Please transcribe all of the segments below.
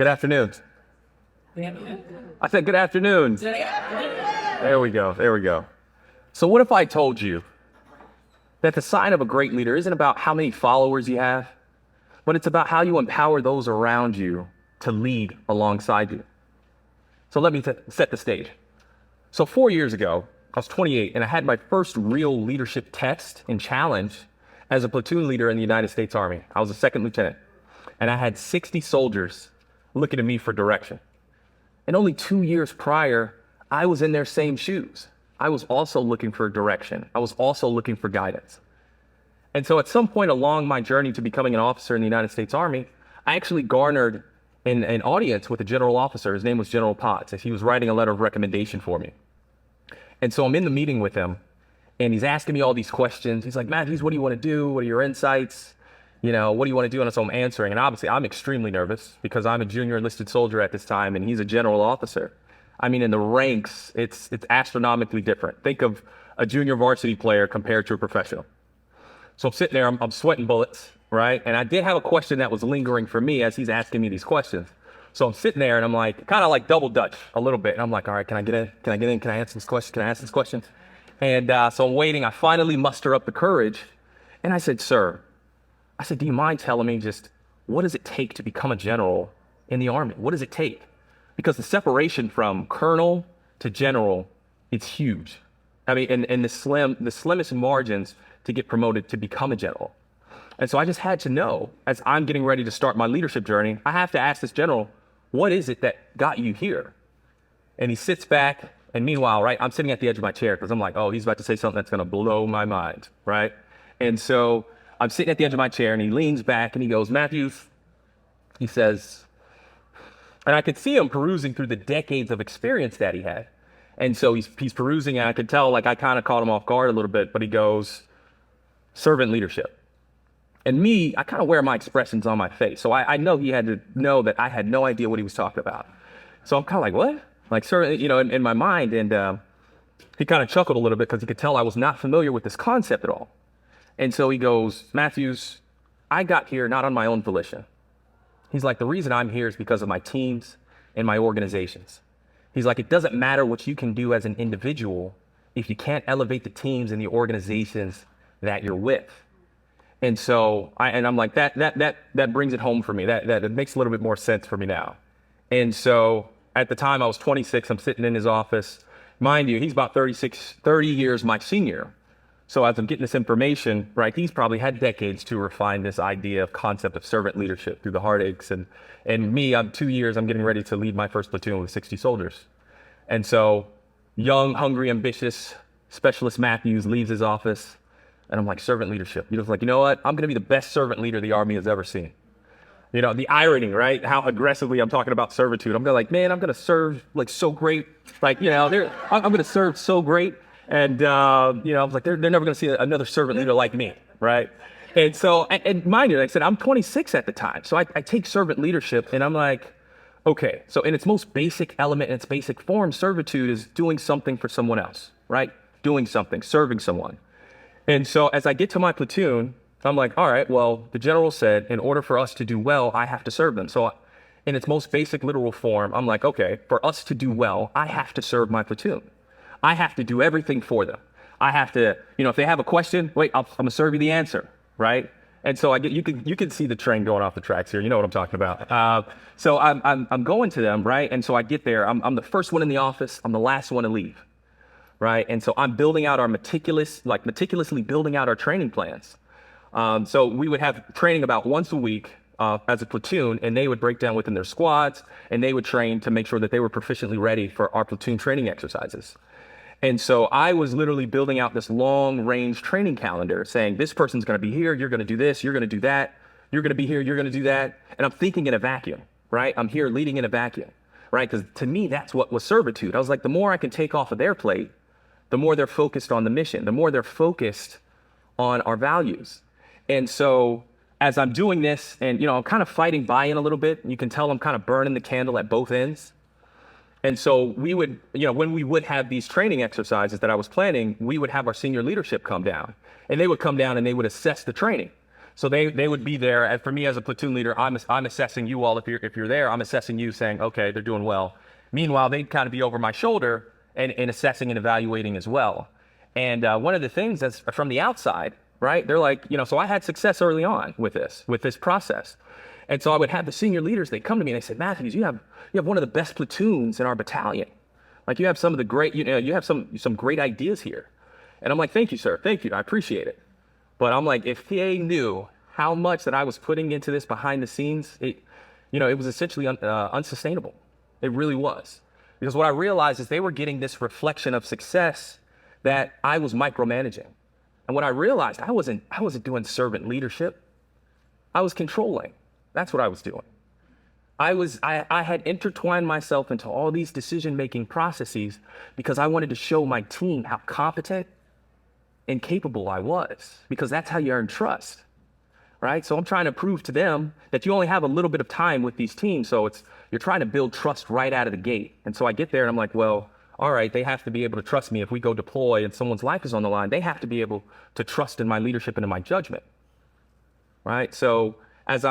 Good afternoon. I said good afternoon. There we go. There we go. So what if I told you that the sign of a great leader isn't about how many followers you have, but it's about how you empower those around you to lead alongside you? So let me set the stage. So 4 years ago, I was 28 and I had my first real leadership test and challenge as a platoon leader in the United States Army. I was a second lieutenant and I had 60 soldiers looking at me for direction. And only 2 years prior, I was in their same shoes. I was also looking for direction. I was also looking for guidance. And so at some point along my journey to becoming an officer in the United States Army, I actually garnered an audience with a general officer. His name was General Potts, and he was writing a letter of recommendation for me. And so I'm in the meeting with him, and he's asking me all these questions. He's like, Matthews, what do you want to do? What are your insights? What do you want to do? And so I'm answering. And obviously, I'm extremely nervous because I'm a junior enlisted soldier at this time, and he's a general officer. I mean, in the ranks, it's astronomically different. Think of a junior varsity player compared to a professional. So I'm sitting there, I'm sweating bullets, right? And I did have a question that was lingering for me as he's asking me these questions. So I'm sitting there and I'm like, kind of like double dutch a little bit. And I'm like, all right, can I get in? Can I get in? Can I answer this question? Can I ask this question? And so I'm waiting. I finally muster up the courage. And I said, sir, do you mind telling me just what does it take to become a general in the Army? What does it take? Because the separation from colonel to general, it's huge. I mean, and the slimmest margins to get promoted to become a general. And so I just had to know, as I'm getting ready to start my leadership journey, I have to ask this general, what is it that got you here? And he sits back, and meanwhile, right, I'm sitting at the edge of my chair because I'm like, oh, he's about to say something that's going to blow my mind, right? And so I'm sitting at the edge of my chair, and he leans back, and he goes, Matthews, he says, and I could see him perusing through the decades of experience that he had. And so he's perusing, and I could tell, like, I kind of caught him off guard a little bit, but he goes, servant leadership. And me, I kind of wear my expressions on my face. So I know he had to know that I had no idea what he was talking about. So I'm kind of like, what? Like, sir, in my mind. And he kind of chuckled a little bit because he could tell I was not familiar with this concept at all. And so he goes, Matthews, I got here not on my own volition. He's like, the reason I'm here is because of my teams and my organizations. He's like, it doesn't matter what you can do as an individual if you can't elevate the teams and the organizations that you're with. And so I'm like, that brings it home for me. That it makes a little bit more sense for me now. And so at the time I was 26, I'm sitting in his office. Mind you, he's about 30 years my senior. So as I'm getting this information, right, he's probably had decades to refine this idea of concept of servant leadership through the heartaches. And me, I'm 2 years, I'm getting ready to lead my first platoon with 60 soldiers. And so young, hungry, ambitious Specialist Matthews leaves his office. And I'm like, servant leadership. He was like, you know what? I'm going to be the best servant leader the Army has ever seen. The irony, right? How aggressively I'm talking about servitude. I'm like, man, I'm going to serve like so great. Like, I'm going to serve so great. And, I was like, they're never going to see another servant leader like me, right? And so, and mind you, like I said, I'm 26 at the time. So I take servant leadership and I'm like, okay. So in its most basic element, in its basic form, servitude is doing something for someone else, right? Doing something, serving someone. And so as I get to my platoon, I'm like, all right, well, the general said, in order for us to do well, I have to serve them. So in its most basic literal form, I'm like, okay, for us to do well, I have to serve my platoon. I have to do everything for them. I have to, if they have a question, wait, I'm gonna serve you the answer, right? And so you can see the train going off the tracks here. You know what I'm talking about. So I'm going to them, right? And so I get there. I'm the first one in the office. I'm the last one to leave. Right. And so I'm building out our meticulously building out our training plans. So we would have training about once a week as a platoon, and they would break down within their squads and they would train to make sure that they were proficiently ready for our platoon training exercises. And so I was literally building out this long range training calendar saying, this person's going to be here. You're going to do this. You're going to do that. You're going to be here. You're going to do that. And I'm thinking in a vacuum, right? I'm here leading in a vacuum, right? Because to me, that's what was servitude. I was like, the more I can take off of their plate, the more they're focused on the mission, the more they're focused on our values. And so as I'm doing this and, I'm kind of fighting buy-in a little bit, you can tell I'm kind of burning the candle at both ends. And so we would, when we would have these training exercises that I was planning, we would have our senior leadership come down and they would come down and they would assess the training. So they would be there, and for me as a platoon leader, I'm assessing you all. If you're there, I'm assessing you, saying, okay, they're doing well. Meanwhile, they'd kind of be over my shoulder and assessing and evaluating as well. And one of the things that's from the outside, right? They're like, so I had success early on with this process. And so I would have the senior leaders, they come to me and they said, Matthews, you have one of the best platoons in our battalion. Like you have some of the great, you have some great ideas here. And I'm like, thank you, sir. Thank you. I appreciate it. But I'm like, if they knew how much that I was putting into this behind the scenes, it was essentially unsustainable. It really was. Because what I realized is they were getting this reflection of success that I was micromanaging. And what I realized, I wasn't doing servant leadership. I was controlling. That's what I was doing. I had intertwined myself into all these decision-making processes because I wanted to show my team how competent and capable I was, because that's how you earn trust, right? So I'm trying to prove to them that you only have a little bit of time with these teams. So you're trying to build trust right out of the gate. And so I get there and I'm like, well, all right, they have to be able to trust me. If we go deploy and someone's life is on the line, they have to be able to trust in my leadership and in my judgment, right? So as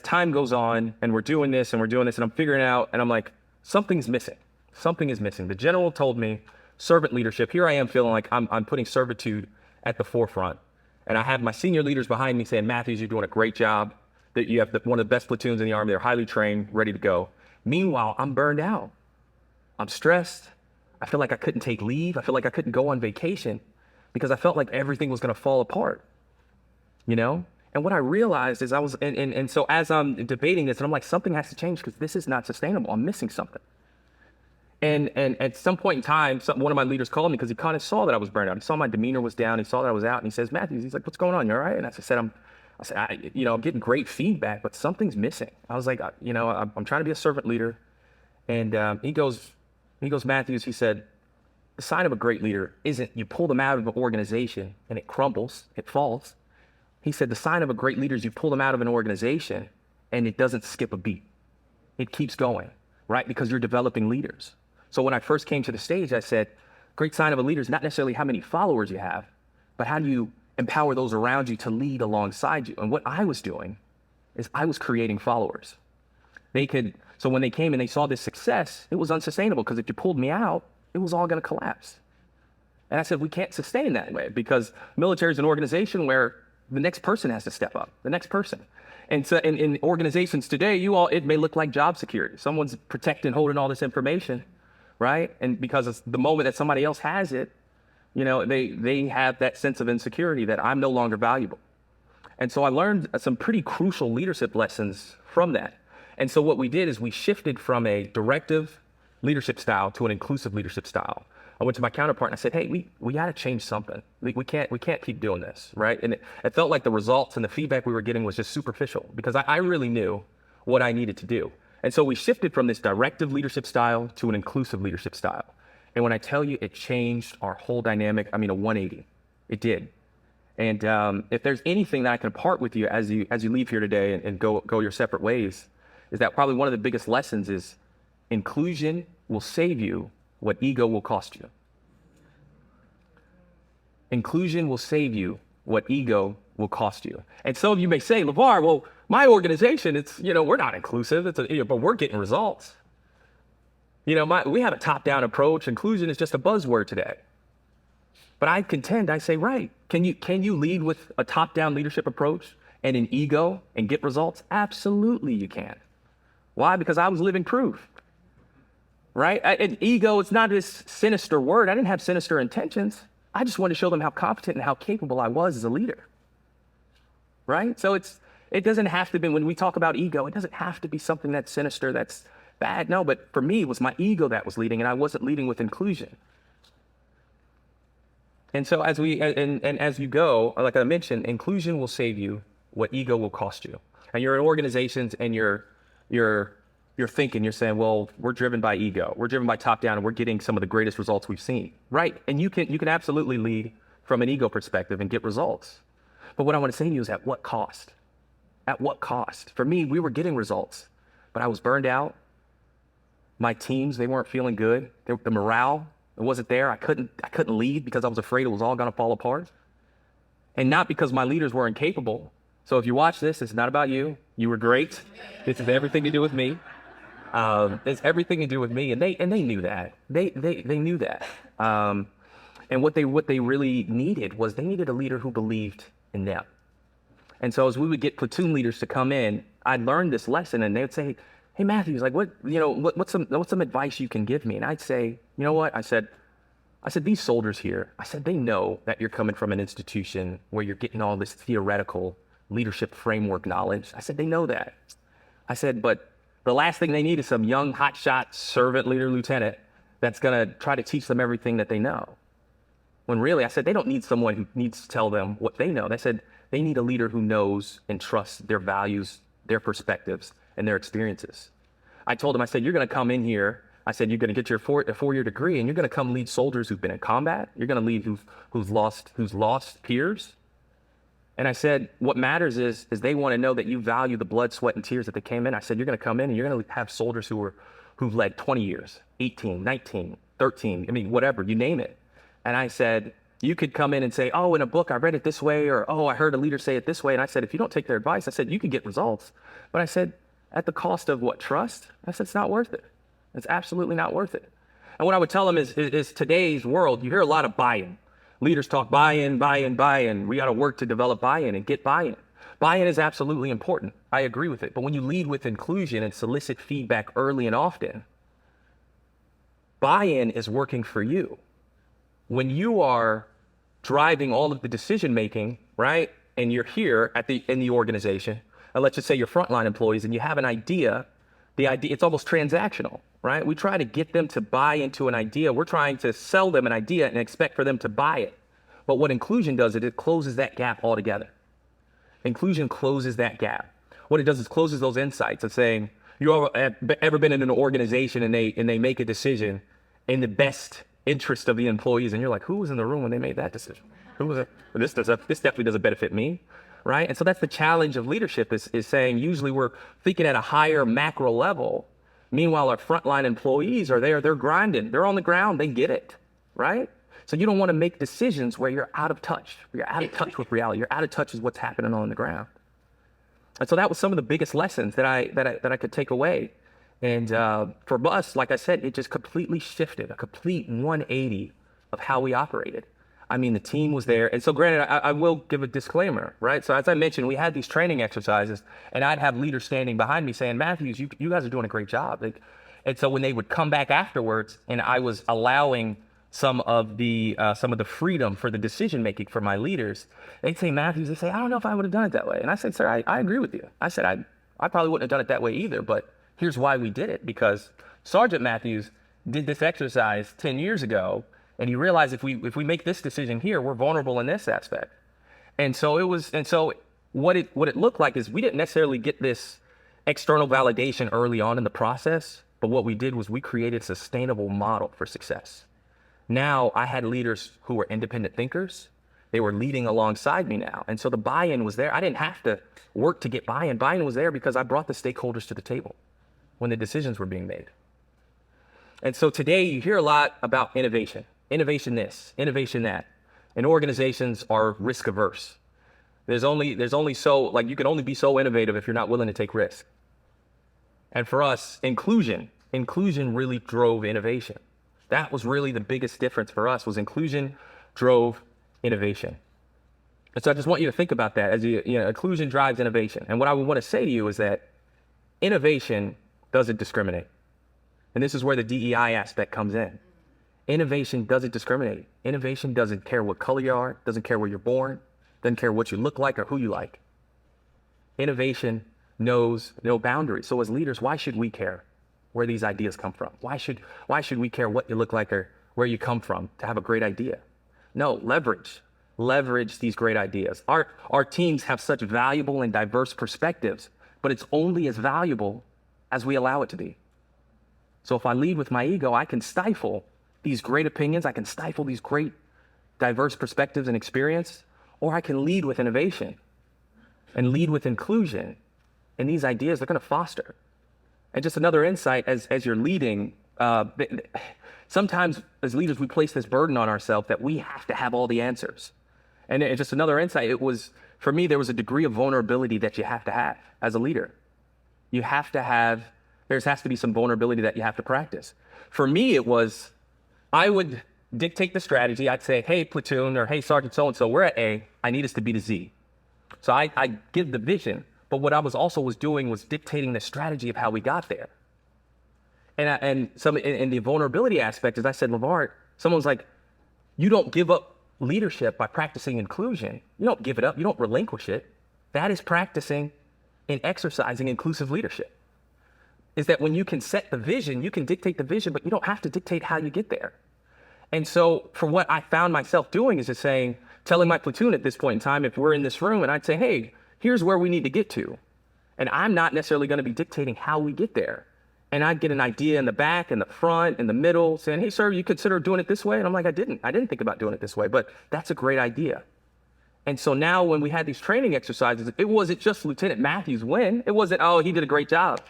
time goes on and we're doing this and I'm figuring out, and I'm like, something's missing. Something is missing. The general told me servant leadership. Here I am feeling like I'm putting servitude at the forefront. And I have my senior leaders behind me saying, Matthews, you're doing a great job. That you have one of the best platoons in the Army. They're highly trained, ready to go. Meanwhile, I'm burned out. I'm stressed. I feel like I couldn't take leave. I feel like I couldn't go on vacation because I felt like everything was going to fall apart, And what I realized is and so as I'm debating this, and I'm like, something has to change because this is not sustainable. I'm missing something. And at some point in time, one of my leaders called me because he kind of saw that I was burned out. He saw my demeanor was down. He saw that I was out, and he says, Matthews, he's like, what's going on? You all right? And I said, I'm getting great feedback, but something's missing. I was like, I'm trying to be a servant leader. And he goes, Matthews, he said, the sign of a great leader isn't you pull them out of an organization and it crumbles, it falls. He said, the sign of a great leader is you pull them out of an organization and it doesn't skip a beat. It keeps going, right? Because you're developing leaders. So when I first came to the stage, I said, great sign of a leader is not necessarily how many followers you have, but how do you empower those around you to lead alongside you? And what I was doing is I was creating followers. So when they came and they saw this success, it was unsustainable because if you pulled me out, it was all going to collapse. And I said, we can't sustain that way because military is an organization where the next person has to step up, the next person. And so in organizations today, it may look like job security. Someone's protecting, holding all this information, right? And because it's the moment that somebody else has it, they have that sense of insecurity that I'm no longer valuable. And so I learned some pretty crucial leadership lessons from that. And so what we did is we shifted from a directive leadership style to an inclusive leadership style. I went to my counterpart and I said, hey, we got to change something. We can't keep doing this, right? And it felt like the results and the feedback we were getting was just superficial because I really knew what I needed to do. And so we shifted from this directive leadership style to an inclusive leadership style. And when I tell you it changed our whole dynamic, I mean a 180. It did. And if there's anything that I can impart with you as you leave here today and go your separate ways, is that probably one of the biggest lessons is inclusion will save you what ego will cost you. Inclusion will save you what ego will cost you. And some of you may say, Lavar, well, my organization, we're not inclusive, but we're getting results. We have a top-down approach. Inclusion is just a buzzword today. But I say, right, can you lead with a top-down leadership approach and an ego and get results? Absolutely you can. Why? Because I was living proof, right? And ego, it's not this sinister word. I didn't have sinister intentions. I just wanted to show them how competent and how capable I was as a leader, right? So it doesn't have to be, when we talk about ego, it doesn't have to be something that's sinister, that's bad. No, but for me, it was my ego that was leading, and I wasn't leading with inclusion. And so as you go, like I mentioned, inclusion will save you what ego will cost you. And you're in organizations and you're thinking, you're saying, well, we're driven by ego. We're driven by top down and we're getting some of the greatest results we've seen. Right. And you can absolutely lead from an ego perspective and get results. But what I want to say to you is at what cost? At what cost? For me, we were getting results, but I was burned out. My teams, they weren't feeling good. The morale, it wasn't there. I couldn't lead because I was afraid it was all going to fall apart. And not because my leaders were incapable, So if you watch this, it's not about you. You were great. This has everything to do with me. It's everything to do with me, and they knew that. They knew that. And what they really needed was they needed a leader who believed in them. And so as we would get platoon leaders to come in, I'd learn this lesson, and they'd say, "Hey Matthews, like what's some advice you can give me?" And I'd say, "You know what?" I said, these soldiers here, I said, they know that you're coming from an institution where you're getting all this theoretical leadership framework knowledge. I said, they know that. I said, but the last thing they need is some young hotshot servant leader lieutenant that's going to try to teach them everything that they know. When really, I said, they don't need someone who needs to tell them what they know. They said they need a leader who knows and trusts their values, their perspectives, and their experiences. I told them, I said, you're going to come in here. I said, you're going to get your four-year degree, and you're going to come lead soldiers who've been in combat. You're going to lead who's lost peers. And I said, what matters is they want to know that you value the blood, sweat, and tears that they came in. I said, you're going to come in and you're going to have soldiers who've led 20 years, 18, 19, 13, I mean, whatever, you name it. And I said, you could come in and say, oh, in a book, I read it this way, or, oh, I heard a leader say it this way. And I said, if you don't take their advice, I said, you could get results. But I said, at the cost of what, trust? I said, it's not worth it. It's absolutely not worth it. And what I would tell them is today's world, you hear a lot of buy-in. Leaders talk buy-in, buy-in, buy-in. We got to work to develop buy-in and get buy-in. Buy-in is absolutely important. I agree with it. But when you lead with inclusion and solicit feedback early and often, buy-in is working for you. When you are driving all of the decision-making, right, and you're here in the organization, and let's just say you're frontline employees and you have an idea, it's almost transactional, right? We try to get them to buy into an idea. We're trying to sell them an idea and expect for them to buy it. But what inclusion does is it closes that gap altogether. Inclusion closes that gap. What it does is closes those insights of saying, you ever been in an organization and they make a decision in the best interest of the employees, and you're like, who was in the room when they made that decision? Who was it? This definitely doesn't benefit me. Right? And so that's the challenge of leadership is saying usually we're thinking at a higher macro level. Meanwhile, our frontline employees are there, they're grinding, they're on the ground, they get it, right? So you don't want to make decisions where you're out of touch. You're out of touch with reality. You're out of touch with what's happening on the ground. And so that was some of the biggest lessons that I could take away. And for us, like I said, it just completely shifted, a complete 180 of how we operated. I mean, the team was there. And so granted, I will give a disclaimer, right? So as I mentioned, we had these training exercises and I'd have leaders standing behind me saying, Matthews, you guys are doing a great job. And so when they would come back afterwards and I was allowing some of the freedom for the decision-making for my leaders, they'd say, Matthews, they say, I don't know if I would have done it that way. And I said, sir, I agree with you. I said, I probably wouldn't have done it that way either, but here's why we did it. Because Sergeant Matthews did this exercise 10 years ago, and he realized if we make this decision here, we're vulnerable in this aspect. And so what it looked like is we didn't necessarily get this external validation early on in the process, but what we did was we created a sustainable model for success. Now I had leaders who were independent thinkers. They were leading alongside me now. And so the buy-in was there. I didn't have to work to get buy-in. Buy-in was there because I brought the stakeholders to the table when the decisions were being made. And so today you hear a lot about innovation. Innovation this, innovation that. And organizations are risk averse. There's only so, like you can only be so innovative if you're not willing to take risk. And for us, inclusion really drove innovation. That was really the biggest difference for us was inclusion drove innovation. And so I just want you to think about that as inclusion drives innovation. And what I would want to say to you is that innovation doesn't discriminate. And this is where the DEI aspect comes in. Innovation doesn't discriminate. Innovation doesn't care what color you are, doesn't care where you're born, doesn't care what you look like or who you like. Innovation knows no boundaries. So as leaders, why should we care where these ideas come from? Why should we care what you look like or where you come from to have a great idea? No, leverage these great ideas. Our teams have such valuable and diverse perspectives, but it's only as valuable as we allow it to be. So if I lead with my ego, I can stifle these great opinions, I can stifle these great diverse perspectives and experience, or I can lead with innovation and lead with inclusion. And these ideas are going to foster. And just another insight as you're leading, sometimes as leaders, we place this burden on ourselves that we have to have all the answers. And just another insight, it was For me, there was a degree of vulnerability that you have to have as a leader. There has to be some vulnerability that you have to practice. For me, it was, I would dictate the strategy. I'd say, hey, platoon, or hey, Sergeant so-and-so, we're at A. I need us to be to Z. So I give the vision, but what I was doing was dictating the strategy of how we got there. And the vulnerability aspect is I said, Lavar, someone was like, you don't give up leadership by practicing inclusion. You don't give it up. You don't relinquish it. That is practicing and exercising inclusive leadership. Is that when you can set the vision, you can dictate the vision, but you don't have to dictate how you get there. And so for what I found myself doing is just telling my platoon at this point in time, if we're in this room, and I'd say, hey, here's where we need to get to. And I'm not necessarily going to be dictating how we get there. And I'd get an idea in the back, in the front, in the middle, saying, hey, sir, you consider doing it this way? And I'm like, I didn't think about doing it this way, but that's a great idea. And so now when we had these training exercises, it wasn't just Lieutenant Matthews win. It wasn't, oh, he did a great job.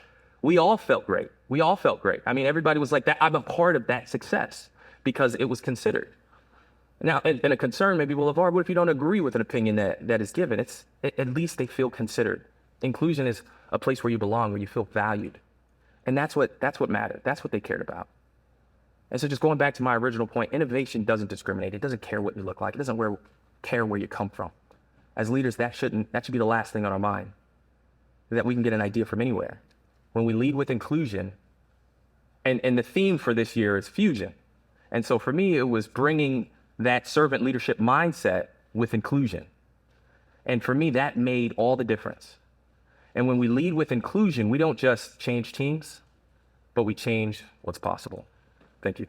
We all felt great. I mean, everybody was like that. I'm a part of that success because it was considered. Now, and a concern maybe, well, Lavar, what if you don't agree with an opinion that is given? At least they feel considered. Inclusion is a place where you belong, where you feel valued. And that's what mattered. That's what they cared about. And so just going back to my original point, innovation doesn't discriminate. It doesn't care what you look like. It doesn't care where you come from. As leaders, that should be the last thing on our mind, that we can get an idea from anywhere. When we lead with inclusion, and the theme for this year is fusion. And so for me, it was bringing that servant leadership mindset with inclusion. And for me, that made all the difference. And when we lead with inclusion, we don't just change teams, but we change what's possible. Thank you.